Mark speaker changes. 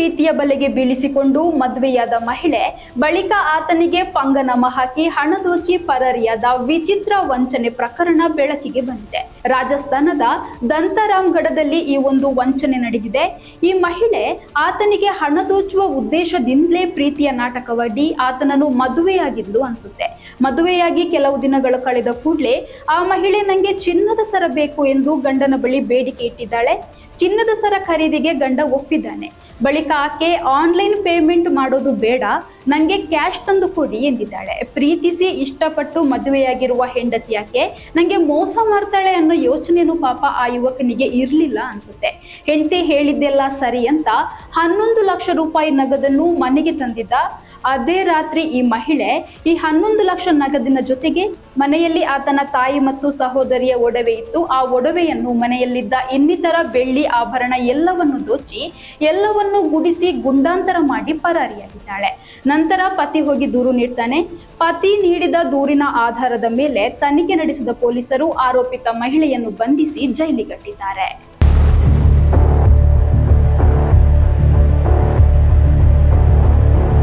Speaker 1: ಪ್ರೀತಿಯ ಬಲೆಗೆ ಬೀಳಿಸಿಕೊಂಡು ಮದುವೆಯಾದ ಮಹಿಳೆ ಬಳಿಕ ಆತನಿಗೆ ಪಂಗನಾಮ ಹಾಕಿ ಹಣ ದೋಚಿ ಪರಾರಿಯಾದ ವಿಚಿತ್ರ ವಂಚನೆ ಪ್ರಕರಣ ಬೆಳಕಿಗೆ ಬಂದಿದೆ. ರಾಜಸ್ಥಾನದ ದಂತರಾಮ್ಗಢದಲ್ಲಿ ಈ ಒಂದು ವಂಚನೆ ನಡೆದಿದೆ. ಈ ಮಹಿಳೆ ಆತನಿಗೆ ಹಣ ದೋಚುವ ಉದ್ದೇಶದಿಂದಲೇ ಪ್ರೀತಿಯ ನಾಟಕವಾಡಿ ಆತನನ್ನು ಮದುವೆಯಾಗಿದ್ಲು ಅನ್ಸುತ್ತೆ. ಮದುವೆಯಾಗಿ ಕೆಲವು ದಿನಗಳು ಕಳೆದ ಕೂಡಲೇ ಆ ಮಹಿಳೆ ನಂಗೆ ಚಿನ್ನದ ಸರ ಬೇಕು ಎಂದು ಗಂಡನ ಬಳಿ ಬೇಡಿಕೆ ಇಟ್ಟಿದ್ದಾಳೆ. ಚಿನ್ನದ ಸರ ಖರೀದಿಗೆ ಗಂಡ ಒಪ್ಪಿದ್ದಾನೆ. ಬಳಿಕ ಆಕೆ ಆನ್ಲೈನ್ ಪೇಮೆಂಟ್ ಮಾಡೋದು ಬೇಡ, ನಂಗೆ ಕ್ಯಾಶ್ ತಂದು ಕೊಡಿ ಎಂದಿದ್ದಾಳೆ. ಪ್ರೀತಿಸಿ ಇಷ್ಟಪಟ್ಟು ಮದುವೆಯಾಗಿರುವ ಹೆಂಡತಿ ಆಕೆ ನಂಗೆ ಮೋಸ ಮಾಡ್ತಾಳೆ ಅನ್ನೋ ಯೋಚನೆನೂ ಪಾಪ ಆ ಯುವಕನಿಗೆ ಇರ್ಲಿಲ್ಲ ಅನ್ಸುತ್ತೆ. ಹೆಂಡತಿ ಹೇಳಿದ್ದೆಲ್ಲ ಸರಿ ಅಂತ 11 ಲಕ್ಷ ರೂಪಾಯಿ ನಗದನ್ನು ಮನೆಗೆ ತಂದಿದ್ದ. ಅದೇ ರಾತ್ರಿ ಈ ಮಹಿಳೆ ಈ 11 ಲಕ್ಷ ನಗದಿನ ಜೊತೆಗೆ ಮನೆಯಲ್ಲಿ ಆತನ ತಾಯಿ ಮತ್ತು ಸಹೋದರಿಯ ಒಡವೆ ಇತ್ತು. ಆ ಒಡವೆಯನ್ನು ಮನೆಯಲ್ಲಿದ್ದ ಇನ್ನಿತರ ಬೆಳ್ಳಿ ಆಭರಣ ಎಲ್ಲವನ್ನು ದೋಚಿ ಎಲ್ಲವನ್ನು ಗುಡಿಸಿ ಗುಂಡಾಂತರ ಮಾಡಿ ಪರಾರಿಯಾಗಿದ್ದಾಳೆ. ನಂತರ ಪತಿ ಹೋಗಿ ದೂರು ನೀಡ್ತಾನೆ. ಪತಿ ನೀಡಿದ ದೂರಿನ ಆಧಾರದ ಮೇಲೆ ತನಿಖೆ ನಡೆಸಿದ ಪೊಲೀಸರು ಆರೋಪಿತ ಮಹಿಳೆಯನ್ನು ಬಂಧಿಸಿ ಜೈಲಿಗಟ್ಟಿದ್ದಾರೆ.